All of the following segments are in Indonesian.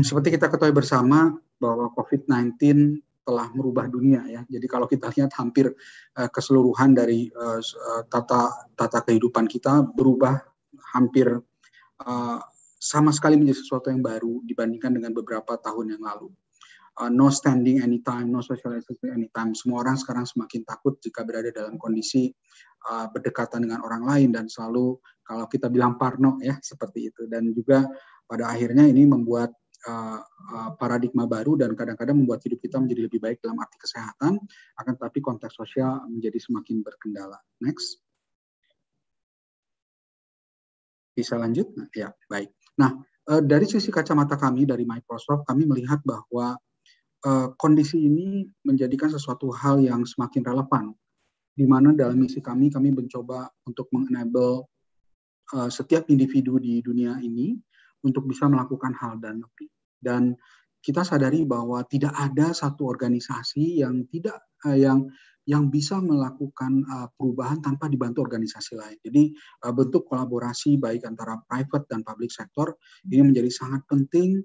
Seperti kita ketahui bersama bahwa COVID-19 telah merubah dunia ya. Jadi kalau kita lihat hampir keseluruhan dari tata kehidupan kita berubah hampir sama sekali menjadi sesuatu yang baru dibandingkan dengan beberapa tahun yang lalu. No standing anytime, no socializing anytime. Semua orang sekarang semakin takut jika berada dalam kondisi berdekatan dengan orang lain dan selalu kalau kita bilang parno ya seperti itu. Dan juga pada akhirnya ini membuat paradigma baru dan kadang-kadang membuat hidup kita menjadi lebih baik dalam arti kesehatan, akan tetapi konteks sosial menjadi semakin berkendala. Next. Bisa lanjut? Nah, ya, baik. Nah, dari sisi kacamata kami dari Microsoft, kami melihat bahwa kondisi ini menjadikan sesuatu hal yang semakin relevan, di mana dalam misi kami mencoba untuk mengenable setiap individu di dunia ini untuk bisa melakukan hal dan lebih. Dan kita sadari bahwa tidak ada satu organisasi yang tidak yang bisa melakukan perubahan tanpa dibantu organisasi lain. Jadi bentuk kolaborasi baik antara private dan public sector ini menjadi sangat penting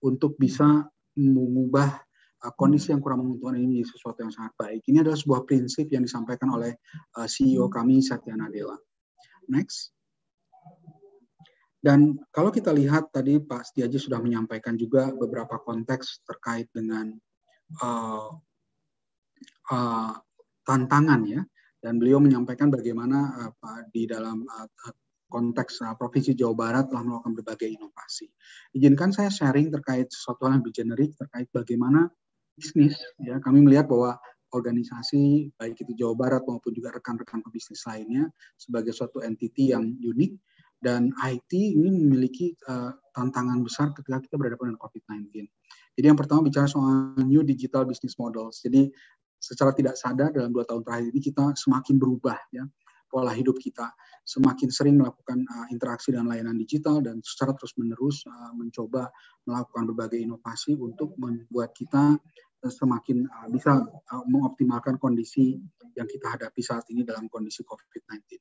untuk bisa mengubah kondisi yang kurang menguntungkan ini menjadi sesuatu yang sangat baik. Ini adalah sebuah prinsip yang disampaikan oleh CEO kami, Satya Nadella. Next. Dan kalau kita lihat tadi Pak Setiaji sudah menyampaikan juga beberapa konteks terkait dengan tantangan ya, dan beliau menyampaikan bagaimana di dalam konteks Provinsi Jawa Barat telah melakukan berbagai inovasi. Izinkan saya sharing terkait sesuatu yang lebih generik terkait bagaimana bisnis ya, kami melihat bahwa organisasi baik itu Jawa Barat maupun juga rekan-rekan pebisnis lainnya sebagai suatu entiti yang unik. Dan IT ini memiliki tantangan besar ketika kita berhadapan dengan COVID-19. Jadi yang pertama bicara soal new digital business models. Jadi secara tidak sadar dalam 2 tahun terakhir ini kita semakin berubah ya pola hidup kita, semakin sering melakukan interaksi dengan layanan digital dan secara terus-menerus mencoba melakukan berbagai inovasi untuk membuat kita semakin bisa mengoptimalkan kondisi yang kita hadapi saat ini dalam kondisi COVID-19.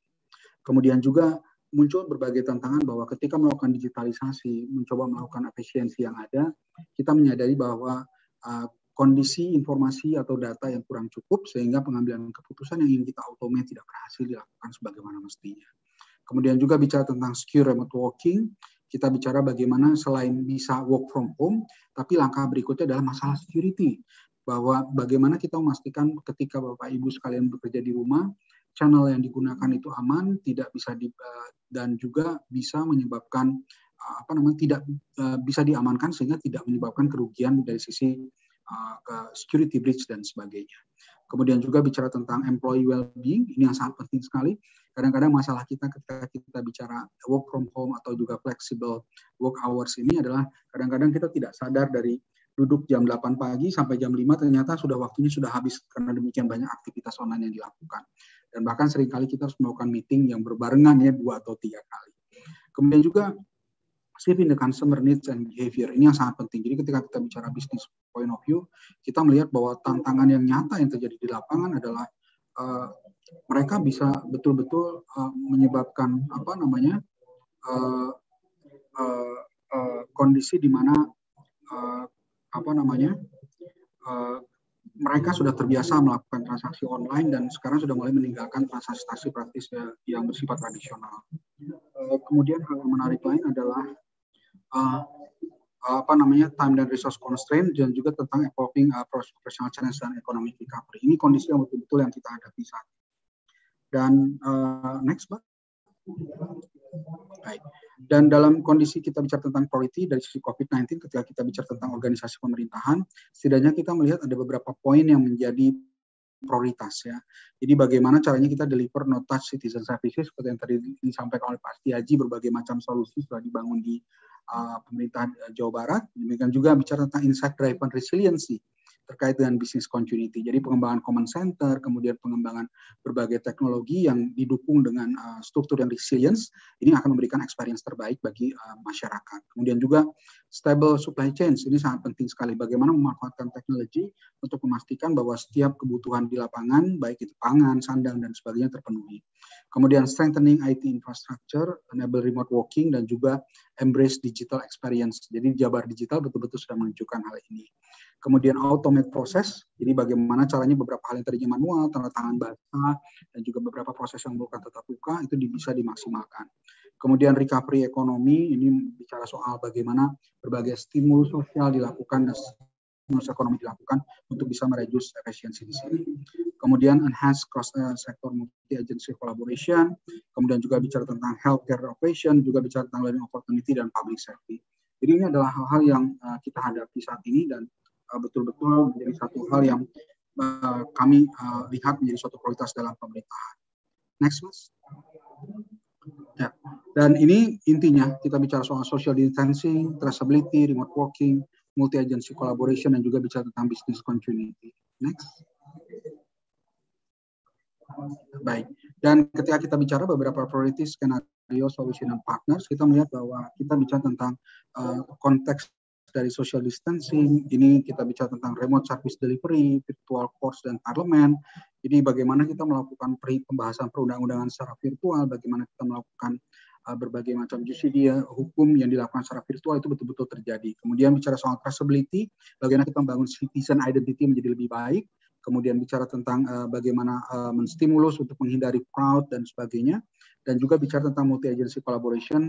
Kemudian juga muncul berbagai tantangan bahwa ketika melakukan digitalisasi, mencoba melakukan efisiensi yang ada, kita menyadari bahwa kondisi informasi atau data yang kurang cukup sehingga pengambilan keputusan yang ingin kita automate tidak berhasil dilakukan sebagaimana mestinya. Kemudian juga bicara tentang secure remote working, kita bicara bagaimana selain bisa work from home, tapi langkah berikutnya adalah masalah security. Bahwa bagaimana kita memastikan ketika Bapak Ibu sekalian bekerja di rumah, channel yang digunakan itu aman, tidak bisa dan juga bisa menyebabkan tidak bisa diamankan sehingga tidak menyebabkan kerugian dari sisi security breach dan sebagainya. Kemudian juga bicara tentang employee well-being, ini yang sangat penting sekali. Kadang-kadang masalah kita ketika kita bicara work from home atau juga flexible work hours ini adalah kadang-kadang kita tidak sadar dari duduk jam 8 pagi sampai jam 5 ternyata waktunya sudah habis karena demikian banyak aktivitas online yang dilakukan. Dan bahkan seringkali kita harus melakukan meeting yang berbarengan ya 2 atau 3 kali. Kemudian juga shifting the consumer needs and behavior, ini yang sangat penting. Jadi ketika kita bicara business point of view, kita melihat bahwa tantangan yang nyata yang terjadi di lapangan adalah mereka bisa betul-betul menyebabkan kondisi di mana mereka sudah terbiasa melakukan transaksi online dan sekarang sudah mulai meninggalkan transaksi praktis yang bersifat tradisional. Kemudian hal yang menarik lain adalah time dan resource constraint dan juga tentang evolving professional challenge dan economic recovery. Ini kondisi yang betul-betul yang kita hadapi saat ini. Dan next, Pak. Baik. Dan dalam kondisi kita bicara tentang priority dari sisi COVID-19, ketika kita bicara tentang organisasi pemerintahan, setidaknya kita melihat ada beberapa poin yang menjadi prioritas ya. Jadi bagaimana caranya kita deliver no touch citizen services seperti yang tadi disampaikan oleh Pak Setiaji, berbagai macam solusi sudah dibangun di pemerintahan Jawa Barat. Demikian juga bicara tentang insight driven resiliency terkait dengan business continuity. Jadi pengembangan common center, kemudian pengembangan berbagai teknologi yang didukung dengan struktur yang resilience, ini akan memberikan experience terbaik bagi masyarakat. Kemudian juga Stable supply chain ini sangat penting sekali. Bagaimana memanfaatkan teknologi untuk memastikan bahwa setiap kebutuhan di lapangan, baik itu pangan, sandang, dan sebagainya terpenuhi. Kemudian strengthening IT infrastructure, enable remote working, dan juga embrace digital experience. Jadi Jabar Digital betul-betul sudah menunjukkan hal ini. Kemudian automate proses, jadi bagaimana caranya beberapa hal yang tadinya manual, tanda tangan basah, dan juga beberapa proses yang memerlukan tatap muka, itu bisa dimaksimalkan. Kemudian recovery ekonomi, ini bicara soal bagaimana berbagai stimulus sosial dilakukan dan stimulus ekonomi dilakukan untuk bisa mereduce efisiensi di sini. Kemudian enhance cross-sector multi-agency collaboration, kemudian juga bicara tentang healthcare operation, juga bicara tentang learning opportunity dan public safety. Jadi ini adalah hal-hal yang kita hadapi saat ini dan betul-betul menjadi satu hal yang kami lihat menjadi suatu prioritas dalam pemerintahan. Next, Mas. Ya. Dan ini intinya kita bicara soal social distancing, traceability, remote working, multi-agency collaboration, dan juga bicara tentang business continuity. Next. Baik. Dan ketika kita bicara beberapa priority skenario solution and partners, kita melihat bahwa kita bicara tentang konteks dari social distancing, ini kita bicara tentang remote service delivery, virtual course, dan parlemen. Jadi bagaimana kita melakukan pembahasan perundang-undangan secara virtual, bagaimana kita melakukan berbagai macam justidia hukum yang dilakukan secara virtual itu betul-betul terjadi. Kemudian bicara soal traceability, bagaimana kita membangun citizen identity menjadi lebih baik. Kemudian bicara tentang bagaimana menstimulus untuk menghindari fraud dan sebagainya. Dan juga bicara tentang multi-agency collaboration,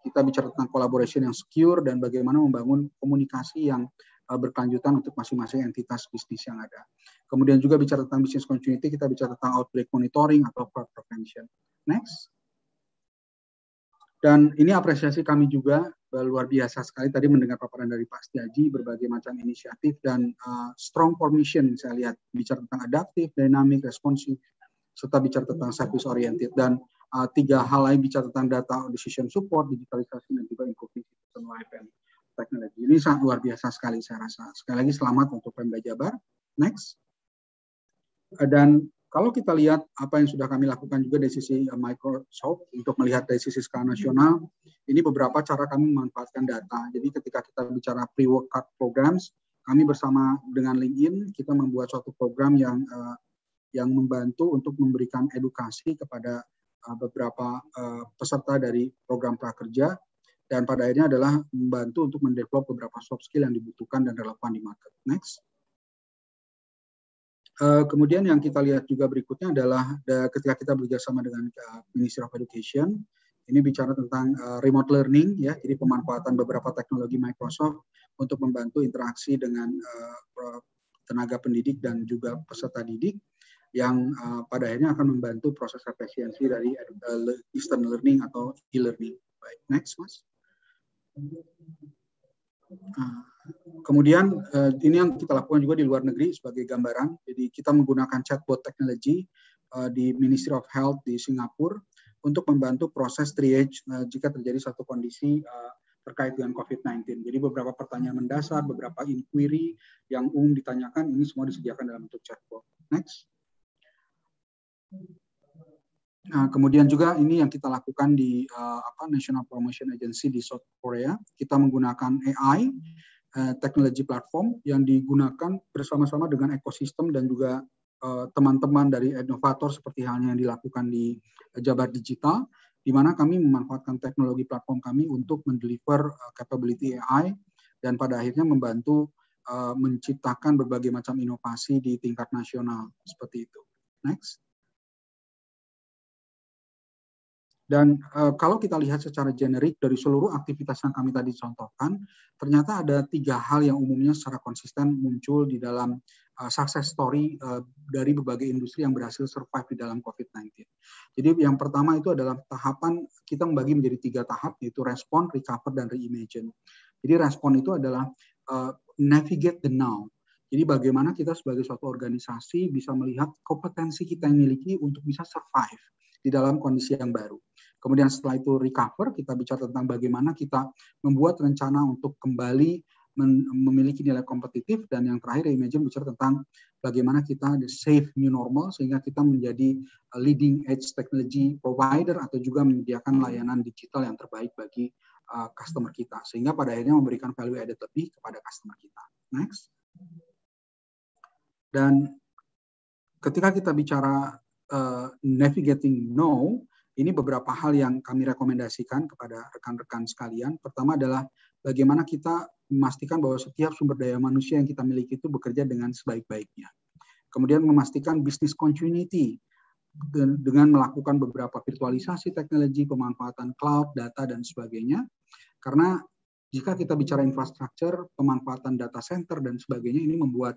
kita bicara tentang collaboration yang secure dan bagaimana membangun komunikasi yang berkelanjutan untuk masing-masing entitas bisnis yang ada. Kemudian juga bicara tentang business continuity, kita bicara tentang outbreak monitoring atau fraud prevention. Next. Dan ini apresiasi kami juga luar biasa sekali tadi mendengar paparan dari Pak Setiaji, berbagai macam inisiatif dan strong formation saya lihat bicara tentang adaptive, dynamic, responsive, serta bicara tentang service oriented, dan tiga hal lain bicara tentang data decision support, digitalisasi, dan juga improving system life and technology. Ini sangat luar biasa sekali saya rasa. Sekali lagi selamat untuk Pemda Jabar. Next. Dan kalau kita lihat apa yang sudah kami lakukan juga dari sisi Microsoft untuk melihat dari sisi skala nasional, ini beberapa cara kami memanfaatkan data. Jadi ketika kita bicara pre-work card programs, kami bersama dengan LinkedIn kita membuat suatu program yang membantu untuk memberikan edukasi kepada beberapa peserta dari program prakerja, dan pada akhirnya adalah membantu untuk mendevelop beberapa soft skill yang dibutuhkan dan relevan di market. Next. Kemudian yang kita lihat juga berikutnya adalah ketika kita bekerjasama dengan Ministry of Education, ini bicara tentang remote learning, ya, jadi pemanfaatan beberapa teknologi Microsoft untuk membantu interaksi dengan tenaga pendidik dan juga peserta didik, yang pada akhirnya akan membantu proses efisiensi dari distance learning atau e-learning. Baik, next, Mas. Kemudian ini yang kita lakukan juga di luar negeri sebagai gambaran. Jadi kita menggunakan chatbot teknologi di Ministry of Health di Singapura untuk membantu proses triage jika terjadi satu kondisi terkait dengan COVID-19. Jadi beberapa pertanyaan mendasar, beberapa inquiry yang umum ditanyakan, ini semua disediakan dalam bentuk chatbot. Next. Nah, kemudian juga ini yang kita lakukan di National Promotion Agency di South Korea. Kita menggunakan AI, teknologi platform yang digunakan bersama-sama dengan ekosistem dan juga teman-teman dari inovator seperti halnya yang dilakukan di Jabar Digital, di mana kami memanfaatkan teknologi platform kami untuk mendeliver capability AI dan pada akhirnya membantu menciptakan berbagai macam inovasi di tingkat nasional seperti itu. Next. Dan kalau kita lihat secara generik dari seluruh aktivitas yang kami tadi contohkan, ternyata ada tiga hal yang umumnya secara konsisten muncul di dalam success story dari berbagai industri yang berhasil survive di dalam COVID-19. Jadi yang pertama itu adalah tahapan, kita membagi menjadi tiga tahap, yaitu respond, recover, dan reimagine. Jadi respon itu adalah navigate the now. Jadi bagaimana kita sebagai suatu organisasi bisa melihat kompetensi kita yang miliki untuk bisa survive di dalam kondisi yang baru. Kemudian setelah itu recover, kita bicara tentang bagaimana kita membuat rencana untuk kembali memiliki nilai kompetitif, dan yang terakhir reimagine bicara tentang bagaimana kita the safe new normal sehingga kita menjadi leading edge technology provider atau juga menyediakan layanan digital yang terbaik bagi customer kita, sehingga pada akhirnya memberikan value added lebih kepada customer kita. Next. Dan ketika kita bicara navigating no, ini beberapa hal yang kami rekomendasikan kepada rekan-rekan sekalian. Pertama adalah bagaimana kita memastikan bahwa setiap sumber daya manusia yang kita miliki itu bekerja dengan sebaik-baiknya. Kemudian memastikan business continuity dengan melakukan beberapa virtualisasi teknologi, pemanfaatan cloud, data, dan sebagainya. Karena jika kita bicara infrastruktur, pemanfaatan data center, dan sebagainya, ini membuat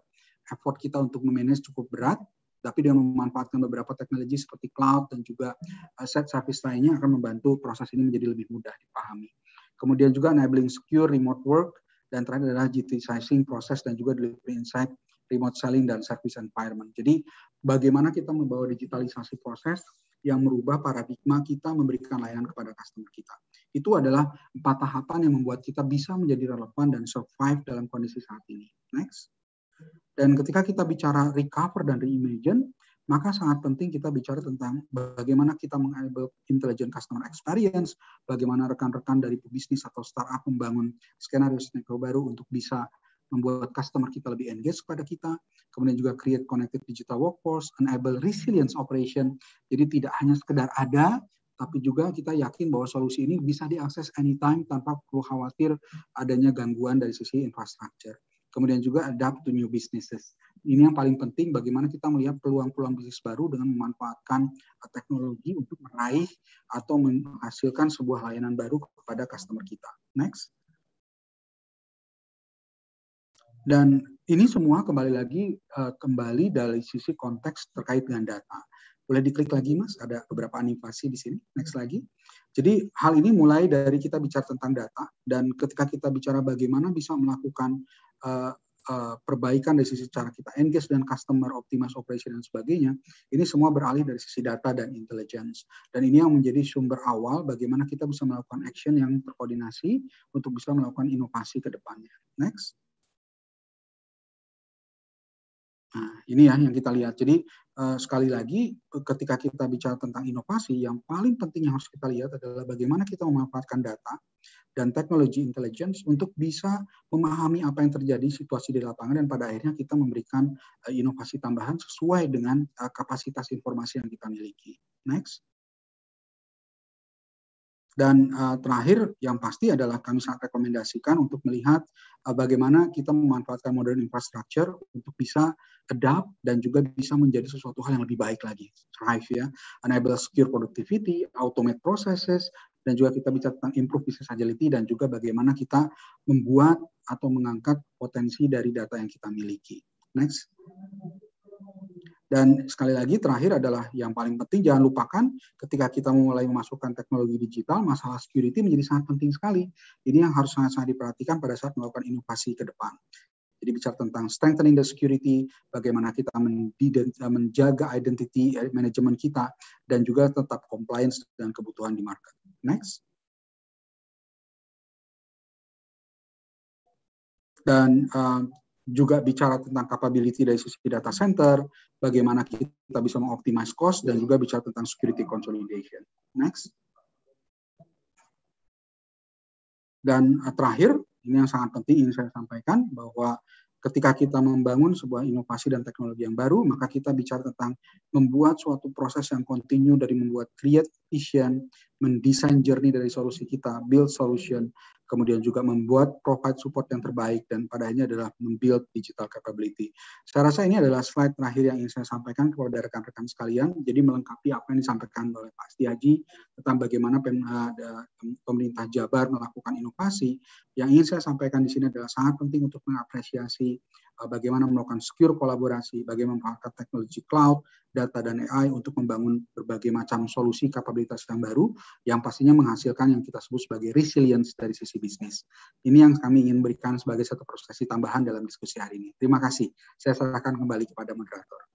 effort kita untuk memanage cukup berat, tapi dengan memanfaatkan beberapa teknologi seperti cloud dan juga set service lainnya akan membantu proses ini menjadi lebih mudah dipahami. Kemudian juga enabling secure remote work, dan terakhir adalah digitizing proses dan juga delivery insight, remote selling, dan service environment. Jadi bagaimana kita membawa digitalisasi proses yang merubah paradigma kita memberikan layanan kepada customer kita. Itu adalah 4 tahapan yang membuat kita bisa menjadi relevan dan survive dalam kondisi saat ini. Next. Dan ketika kita bicara recover dan reimagine, maka sangat penting kita bicara tentang bagaimana kita mengenable intelligent customer experience, bagaimana rekan-rekan dari pebisnis atau startup membangun skenario-skenario baru untuk bisa membuat customer kita lebih engage kepada kita, kemudian juga create connected digital workforce, enable resilience operation, jadi tidak hanya sekedar ada, tapi juga kita yakin bahwa solusi ini bisa diakses anytime tanpa perlu khawatir adanya gangguan dari sisi infrastruktur. Kemudian juga adapt to new businesses. Ini yang paling penting, bagaimana kita melihat peluang-peluang bisnis baru dengan memanfaatkan teknologi untuk meraih atau menghasilkan sebuah layanan baru kepada customer kita. Next. Dan ini semua kembali lagi kembali dari sisi konteks terkait dengan data. Boleh diklik lagi, Mas, ada beberapa animasi di sini. Next lagi. Jadi hal ini mulai dari kita bicara tentang data, dan ketika kita bicara bagaimana bisa melakukan perbaikan dari sisi cara kita engage dan customer, optimize operation, dan sebagainya, ini semua beralih dari sisi data dan intelligence. Dan ini yang menjadi sumber awal bagaimana kita bisa melakukan action yang terkoordinasi untuk bisa melakukan inovasi ke depannya. Next. Nah, ini ya yang kita lihat. Jadi sekali lagi ketika kita bicara tentang inovasi, yang paling penting yang harus kita lihat adalah bagaimana kita memanfaatkan data dan teknologi intelligence untuk bisa memahami apa yang terjadi situasi di lapangan, dan pada akhirnya kita memberikan inovasi tambahan sesuai dengan kapasitas informasi yang kita miliki. Next. Dan terakhir yang pasti adalah kami sangat rekomendasikan untuk melihat bagaimana kita memanfaatkan modern infrastructure untuk bisa adapt dan juga bisa menjadi sesuatu hal yang lebih baik lagi. Thrive ya, enable secure productivity, automate processes, dan juga kita bicara tentang improve business agility, dan juga bagaimana kita membuat atau mengangkat potensi dari data yang kita miliki. Next. Dan sekali lagi terakhir adalah yang paling penting, jangan lupakan ketika kita mulai memasukkan teknologi digital, masalah security menjadi sangat penting sekali. Ini yang harus sangat-sangat diperhatikan pada saat melakukan inovasi ke depan. Jadi bicara tentang strengthening the security, bagaimana kita menjaga identity management kita, dan juga tetap compliance dengan kebutuhan di market. Next. Dan juga bicara tentang capability dari sisi data center, bagaimana kita bisa mengoptimize cost, dan juga bicara tentang security consolidation. Next. Dan terakhir, ini yang sangat penting ingin saya sampaikan, bahwa ketika kita membangun sebuah inovasi dan teknologi yang baru, maka kita bicara tentang membuat suatu proses yang kontinu dari membuat create vision, mendesain journey dari solusi kita, build solution, kemudian juga membuat provide support yang terbaik, dan pada akhirnya adalah membuild digital capability. Saya rasa ini adalah slide terakhir yang ingin saya sampaikan kepada rekan-rekan sekalian, jadi melengkapi apa yang disampaikan oleh Pak Setiaji tentang bagaimana pemerintah Jabar melakukan inovasi. Yang ingin saya sampaikan di sini adalah sangat penting untuk mengapresiasi bagaimana melakukan secure kolaborasi, bagaimana memanfaatkan teknologi cloud, data, dan AI untuk membangun berbagai macam solusi kapabilitas yang baru, yang pastinya menghasilkan yang kita sebut sebagai resilience dari sisi bisnis. Ini yang kami ingin berikan sebagai satu prosesi tambahan dalam diskusi hari ini. Terima kasih. Saya serahkan kembali kepada moderator.